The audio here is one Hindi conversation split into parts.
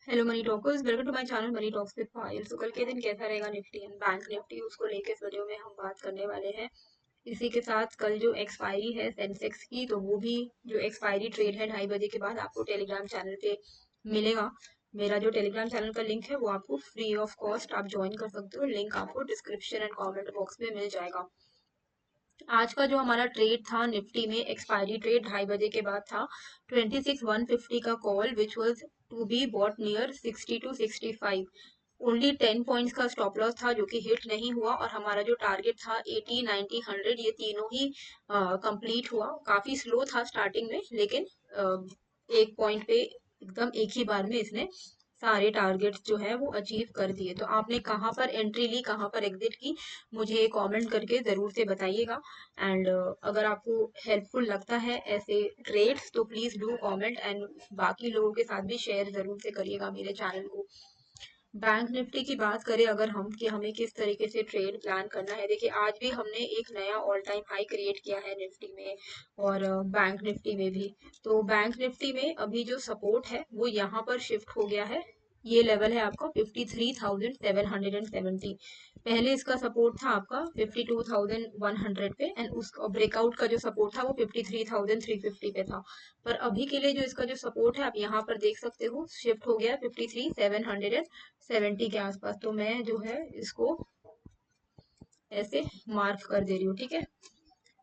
Hello money talkers, welcome to my channel money talks with Payal. तो कल के दिन कैसा रहेगा निफ्टी एंड बैंक निफ्टी, उसको लेके इस वीडियो में हम बात करने वाले हैं। इसी के साथ कल जो एक्सपायरी है सेंसेक्स की, तो वो भी जो एक्सपायरी ट्रेड है 2:30 के बाद आपको टेलीग्राम चैनल पे मिलेगा। मेरा जो टेलीग्राम चैनल का लिंक है वो आपको फ्री ऑफ कॉस्ट आप ज्वाइन कर सकते हो। लिंक आपको डिस्क्रिप्शन एंड कॉमेंट बॉक्स में मिल जाएगा। आज का जो हमारा ट्रेड था निफ्टी में, एक्सपायरी ट्रेड 2:30 के बाद था। 26,150 का call which was to be bought near 60 to 65। Only 10 points का स्टॉप लॉस था जो कि हिट नहीं हुआ, और हमारा जो टारगेट था 80, 90, 100 ये तीनों ही कंप्लीट हुआ। काफी स्लो था स्टार्टिंग में, लेकिन एक पॉइंट पे एकदम एक ही बार में इसने सारे टारगेट्स जो है वो अचीव कर दिए। तो आपने कहाँ पर एंट्री ली, कहाँ पर एग्जिट की, मुझे कमेंट करके जरूर से बताइएगा। एंड अगर आपको हेल्पफुल लगता है ऐसे ट्रेड्स तो प्लीज डू कमेंट, एंड बाकी लोगों के साथ भी शेयर जरूर से करिएगा मेरे चैनल को। बैंक निफ्टी की बात करें अगर हम, कि हमें किस तरीके से ट्रेड प्लान करना है, देखिए आज भी हमने एक नया ऑल टाइम हाई क्रिएट किया है निफ्टी में और बैंक निफ्टी में भी। तो बैंक निफ्टी में अभी जो सपोर्ट है वो यहाँ पर शिफ्ट हो गया है। ये लेवल है आपका 53,770। पहले इसका सपोर्ट था आपका 52,100 पे, एंड उसका ब्रेकआउट का जो सपोर्ट था वो 53,350 पे था। पर अभी के लिए जो इसका जो सपोर्ट है आप यहाँ पर देख सकते हो, शिफ्ट हो गया 53,770 के आसपास। तो मैं जो है इसको ऐसे मार्क कर दे रही हूँ, ठीक है।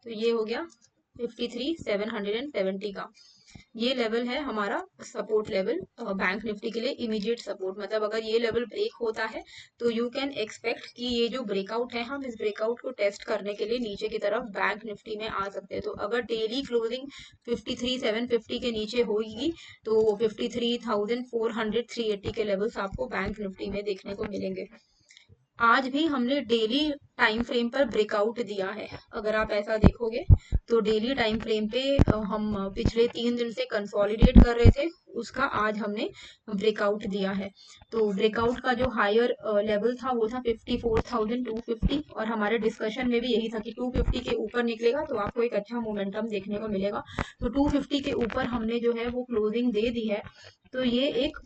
तो ये हो गया 53,770 का। ये लेवल है हमारा सपोर्ट लेवल बैंक निफ्टी के लिए, इमीडिएट सपोर्ट। मतलब अगर ये लेवल ब्रेक होता है तो यू कैन एक्सपेक्ट कि ये जो ब्रेकआउट है, हम इस ब्रेकआउट को टेस्ट करने के लिए नीचे की तरफ बैंक निफ्टी में आ सकते हैं। तो अगर डेली क्लोजिंग 53,750 के नीचे होगी तो 53,400, 380 के लेवल्स आपको बैंक निफ्टी में देखने को मिलेंगे। आज भी हमने डेली टाइम फ्रेम पर ब्रेकआउट दिया है। अगर आप ऐसा देखोगे तो डेली टाइम फ्रेम पे हम पिछले 3 दिन से कंसोलिडेट कर रहे थे, उसका आज हमने ब्रेकआउट दिया है। तो ब्रेकआउट का जो हायर लेवल था वो था 54,250, और हमारे डिस्कशन में भी यही था कि 250 के ऊपर निकलेगा तो आपको एक अच्छा मोमेंटम देखने को मिलेगा। तो 250 के ऊपर हमने जो है वो क्लोजिंग दे दी है। तो ये एक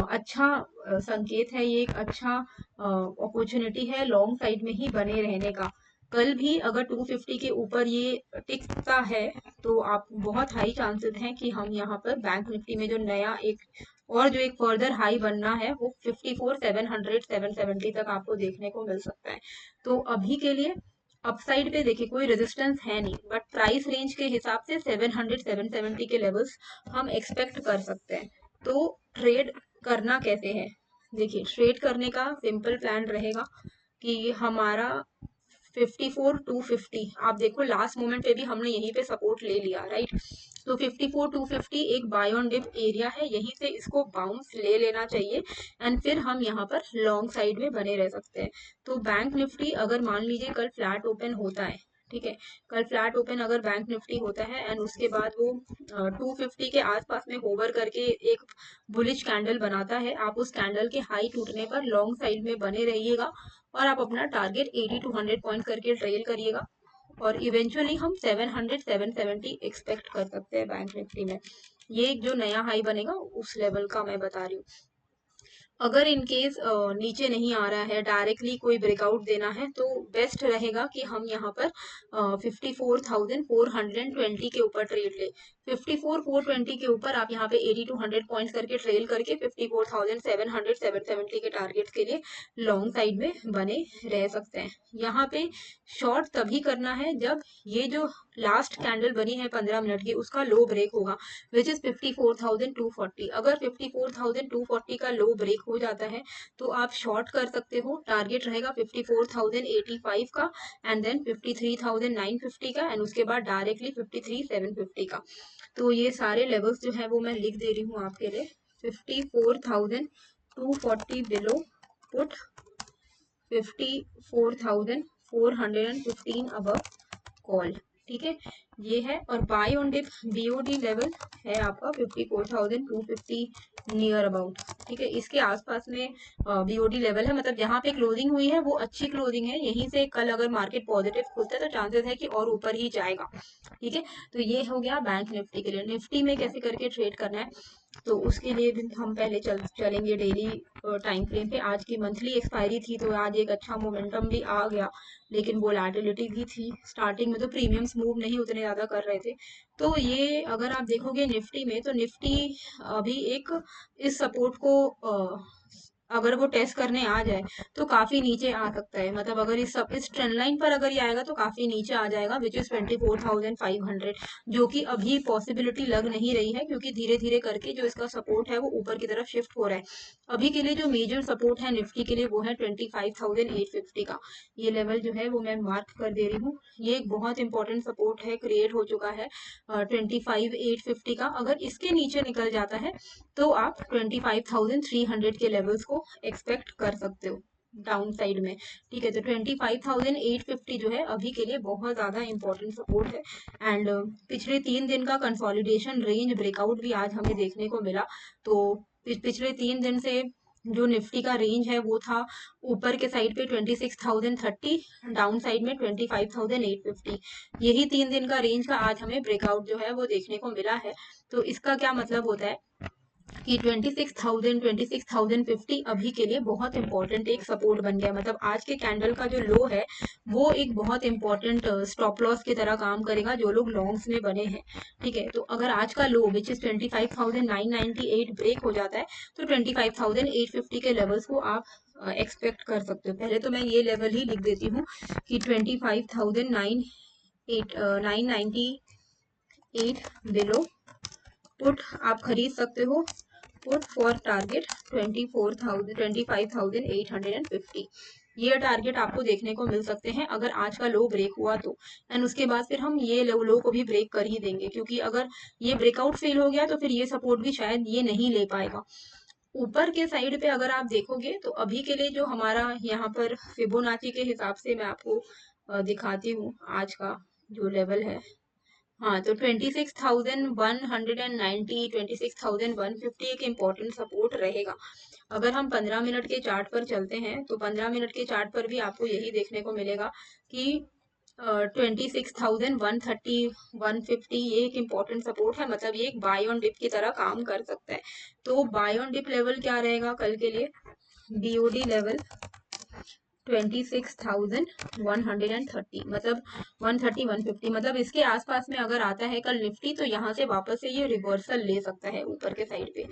अच्छा संकेत है, ये एक अच्छा अपॉर्चुनिटी है लॉन्ग साइड में ही बने रहने का। कल भी अगर 250 के ऊपर ये टिकता है तो आप बहुत हाई चांसेस हैं कि हम यहाँ पर बैंक निफ्टी में जो नया एक और जो एक फर्दर हाई बनना है वो 54,700, 770 तक आपको देखने को मिल सकता है। तो अभी के लिए अपसाइड पे देखिए कोई रेजिस्टेंस है नहीं, बट प्राइस रेंज के हिसाब से 700, 770 के लेवल्स हम एक्सपेक्ट कर सकते हैं। तो ट्रेड करना कैसे है, देखिए ट्रेड करने का सिंपल प्लान रहेगा कि हमारा 54,250, आप देखो लास्ट मोमेंट पे भी हमने यहीं पे सपोर्ट ले लिया, राइट। तो 54,250 एक बाय ऑन डिप एरिया है, यहीं से इसको बाउंस ले लेना चाहिए, एंड फिर हम यहाँ पर लॉन्ग साइड में बने रह सकते हैं। तो बैंक निफ्टी अगर मान लीजिए कल फ्लैट ओपन होता है, ठीक है, कल फ्लैट ओपन अगर बैंक निफ्टी होता है एंड उसके बाद वो 250 के आसपास में होवर करके एक बुलिश कैंडल बनाता है, आप उस कैंडल के हाई टूटने पर लॉन्ग साइड में बने रहिएगा, और आप अपना टारगेट 80 to 100 पॉइंट करके ट्रेल करिएगा, और इवेंचुअली हम 700, 770 एक्सपेक्ट कर सकते हैं बैंक निफ्टी में। ये एक जो नया हाई बनेगा उस लेवल का मैं बता रही हूँ। अगर इन केस नीचे नहीं आ रहा है, डायरेक्टली कोई ब्रेकआउट देना है, तो बेस्ट रहेगा कि हम यहाँ पर 54,420 के ऊपर ट्रेड ले। 54,420 के ऊपर आप यहाँ पे 80 to 100 पॉइंट्स करके ट्रेल करके 54,700, 770 के टारगेट के लिए लॉन्ग साइड में बने रह सकते हैं। यहाँ पे शॉर्ट तभी करना है जब ये जो लास्ट कैंडल बनी है 15 मिनट की, उसका लो ब्रेक होगा, विच इज 54,240। अगर 54,240 का लो ब्रेक हो जाता है तो आप शॉर्ट कर सकते हो, टारगेट रहेगा 54,085 का, एंड देन 53,950 का, एंड उसके बाद डायरेक्टली 53,750 का। तो ये सारे लेवल्स जो है वो मैं लिख दे रही हूँ आपके लिए। 54,240 बिलो पुट, 54,415 अबव कॉल, ठीक है, ये है। और buy on dip BOD level है आपका 54,250 नियर अबाउट, ठीक है, इसके आसपास में बीओडी लेवल है। मतलब जहाँ पे क्लोजिंग हुई है वो अच्छी क्लोजिंग है, यहीं से कल अगर मार्केट पॉजिटिव खुलता है तो चांसेस है कि और ऊपर ही जाएगा, ठीक है। तो ये हो गया बैंक निफ्टी के लिए। निफ्टी में कैसे करके ट्रेड करना है, तो उसके लिए भी हम पहले चलेंगे डेली टाइम फ्रेम पे। आज की मंथली एक्सपायरी थी तो आज एक अच्छा मोमेंटम भी आ गया, लेकिन वोलेटिलिटी भी थी। स्टार्टिंग में तो प्रीमियम्स मूव नहीं उतने ज़्यादा कर रहे थे। तो ये अगर आप देखोगे निफ्टी में, तो निफ्टी अभी एक इस सपोर्ट को अगर वो टेस्ट करने आ जाए तो काफी नीचे आ सकता है। मतलब अगर इस ट्रेंड लाइन पर अगर ये आएगा तो काफी नीचे आ जाएगा, विच इज 24,500, जो कि अभी पॉसिबिलिटी लग नहीं रही है, क्योंकि धीरे धीरे करके जो इसका सपोर्ट है वो ऊपर की तरफ शिफ्ट हो रहा है। अभी के लिए जो मेजर सपोर्ट है निफ्टी के लिए वो है 25,850 का। ये लेवल जो है वो मैं मार्क कर दे रही हूँ। ये एक बहुत इंपॉर्टेंट सपोर्ट है, क्रिएट हो चुका है 25,850 का। अगर इसके नीचे निकल जाता है तो आप 25,300 के लेवल्स को एक्सपेक्ट कर सकते हो डाउन साइड में। ठीक है, तो 25,850 जो है अभी के लिए बहुत ज्यादा इंपॉर्टेंट सपोर्ट है। एंड पिछले 3 दिन का कंसोलिडेशन रेंज ब्रेकआउट भी आज हमें देखने को मिला। तो पिछले 3 दिन से जो निफ्टी का रेंज है वो था ऊपर के साइड पे 26,030, डाउन साइड में 25,850। यही 3 दिन का रेंज का आज हमें ब्रेकआउट जो है वो देखने को मिला है। तो इसका क्या मतलब होता है कि 26,000 26,050 अभी के लिए बहुत इंपॉर्टेंट एक सपोर्ट बन गया। मतलब आज के कैंडल का जो लो है वो एक बहुत इंपॉर्टेंट स्टॉप लॉस की तरह काम करेगा जो लोग लॉन्ग्स में बने हैं। ठीक है, तो अगर आज का लो विच इज 25,998 ब्रेक हो जाता है तो 25,850 के लेवल्स को आप एक्सपेक्ट कर सकते हो। पहले तो मैं ये लेवल ही लिख देती हूँ कि 25,998 बिलो पुट आप खरीद सकते हो। Put for target 25,850। ये टारगेट आपको देखने को मिल सकते हैं अगर आज का लो ब्रेक हुआ तो। एंड उसके बाद फिर हम ये लो को भी ब्रेक कर ही देंगे, क्योंकि अगर ये ब्रेकआउट फेल हो गया तो फिर ये सपोर्ट भी शायद ये नहीं ले पाएगा। ऊपर के साइड पे अगर आप देखोगे तो अभी के लिए जो हमारा यहाँ पर फिबोनाची के हिसाब से मैं आपको दिखाती हूँ आज का जो लेवल है। हाँ, तो 26,190 26,150 एक इम्पोर्टेंट सपोर्ट रहेगा। अगर हम 15 मिनट के चार्ट पर चलते हैं तो 15 मिनट के चार्ट पर भी आपको यही देखने को मिलेगा कि 26,130 150 ये एक इम्पोर्टेंट सपोर्ट है। मतलब ये एक बाय ऑन डिप की तरह काम कर सकता है। तो बाय ऑन डिप लेवल क्या रहेगा कल के लिए? BOD लेवल 26,130, मतलब 130 150, मतलब इसके आसपास में अगर आता है कल निफ्टी तो यहाँ से वापस से ये रिवर्सल ले सकता है ऊपर के साइड पे।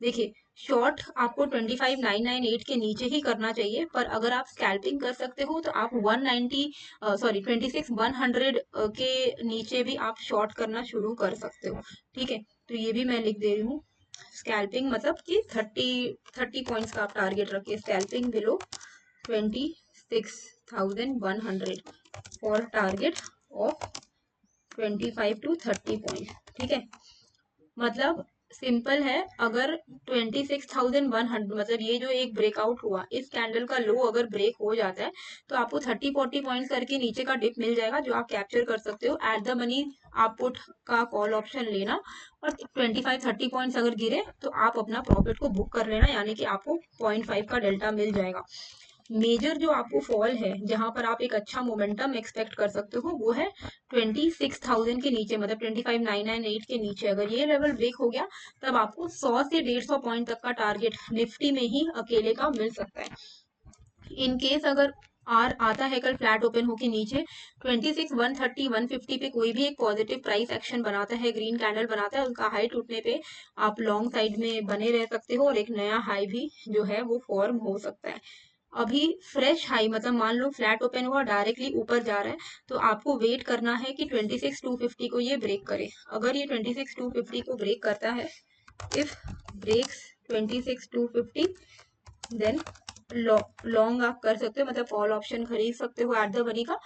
देखिए, शॉर्ट आपको 25,998 के नीचे ही करना चाहिए, पर अगर आप स्कैल्पिंग कर सकते हो तो आप 26,100 के नीचे भी आप शॉर्ट करना शुरू कर सकते हो। ठीक है, तो ये भी मैं लिख दे रही हूँ। स्कैल्पिंग मतलब कि 30 पॉइंट्स का आप टारगेट रखिए। Scalping below 26,100 for target of 25 to 30 point. ठीक है, मतलब सिंपल है। अगर 26,100 मतलब ये जो एक ब्रेकआउट हुआ, इस कैंडल का लो अगर ब्रेक हो जाता है तो आपको 30-40 पॉइंट्स करके नीचे का डिप मिल जाएगा जो आप कैप्चर कर सकते हो। एट द मनी आप पुट का कॉल ऑप्शन लेना और 25-30 पॉइंट्स अगर गिरे तो आप अपना प्रॉफिट को बुक कर लेना, यानी कि आपको 0.5 का डेल्टा मिल जाएगा। मेजर जो आपको फॉल है जहां पर आप एक अच्छा मोमेंटम एक्सपेक्ट कर सकते हो वो है 26,000 के नीचे, मतलब 25,998 के नीचे। अगर ये लेवल ब्रेक हो गया तब आपको 100 से 150 पॉइंट तक का टारगेट निफ्टी में ही अकेले का मिल सकता है। इन केस अगर आता है कल फ्लैट ओपन होके नीचे 26,130 150 पे कोई भी एक पॉजिटिव प्राइस एक्शन बनाता है, ग्रीन कैंडल बनाता है, उसका हाई टूटने पे आप लॉन्ग साइड में बने रह सकते हो और एक नया हाई भी जो है वो फॉर्म हो सकता है। अभी फ्रेश हाई, मतलब मान लो फ्लैट ओपन हुआ डायरेक्टली ऊपर जा रहा है तो आपको वेट करना है कि 26,250 को ये ब्रेक करे। अगर ये 26,250 को ब्रेक करता है, इफ ब्रेक्स 26,250 देन लॉन्ग आप कर सकते हो, मतलब कॉल ऑप्शन खरीद सकते हो एट द मनी का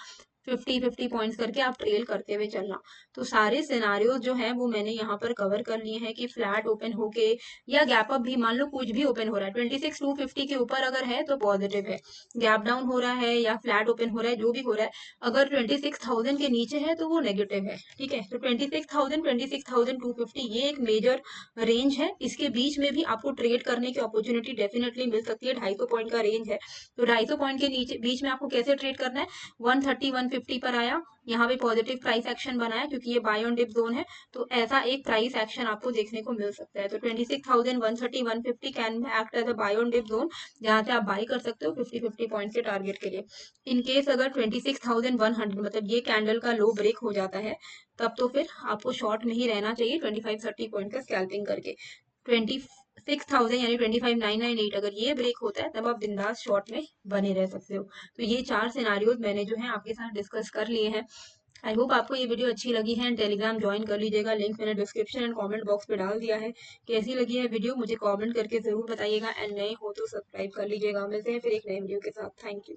50-50 पॉइंट्स करके आप ट्रेल करते हुए चलना। तो सारे सिनारियोज जो हैं वो मैंने यहाँ पर कवर कर लिए हैं कि फ्लैट ओपन होके या गैप अप भी, मान लो कुछ भी ओपन हो रहा है 26,250 के ऊपर अगर है तो पॉजिटिव है, गैप डाउन हो रहा है या फ्लैट ओपन हो रहा है, जो भी हो रहा है, अगर 26,000 के नीचे है तो वो नेगेटिव है। ठीक है, तो 26,000 26,250 ये एक मेजर रेंज है। इसके बीच में भी आपको ट्रेड करने की अपॉर्चुनिटी डेफिनेटली मिल सकती है। 250 पॉइंट का रेंज है, तो 250 पॉइंट के नीचे बीच में आपको कैसे ट्रेड करना है? 130 5150 पर आया, यहाँ पे पॉजिटिव प्राइस एक्शन बनाया क्योंकि ये बाय ऑन डिप जोन है, तो ऐसा एक प्राइस एक्शन आपको देखने को मिल सकता है। तो 26,130 150 can act as a buy on dip zone, जहाँ से आप बाई कर सकते हो 50 पॉइंट के टारगेट के लिए। इन केस अगर 26,100 मतलब ये कैंडल का लो ब्रेक हो जाता है, तब तो फिर आपको शॉर्ट में ही रहना चाहिए 25-30 पॉइंट का स्कैल्पिंग करके। 26,000 यानी 25,998 अगर ये ब्रेक होता है, तब आप बिंदास शॉर्ट में बने रह सकते हो। तो ये 4 सिनारियोज मैंने जो है आपके साथ डिस्कस कर लिए हैं। आई होप आपको ये वीडियो अच्छी लगी है। टेलीग्राम ज्वाइन कर लीजिएगा, लिंक मैंने डिस्क्रिप्शन एंड कमेंट बॉक्स पे डाल दिया है। कैसी लगी है वीडियो मुझे कमेंट करके जरूर बताइएगा, एंड नए हो तो सब्सक्राइब कर लीजिएगा। मिलते हैं फिर एक नए वीडियो के साथ। Thank you.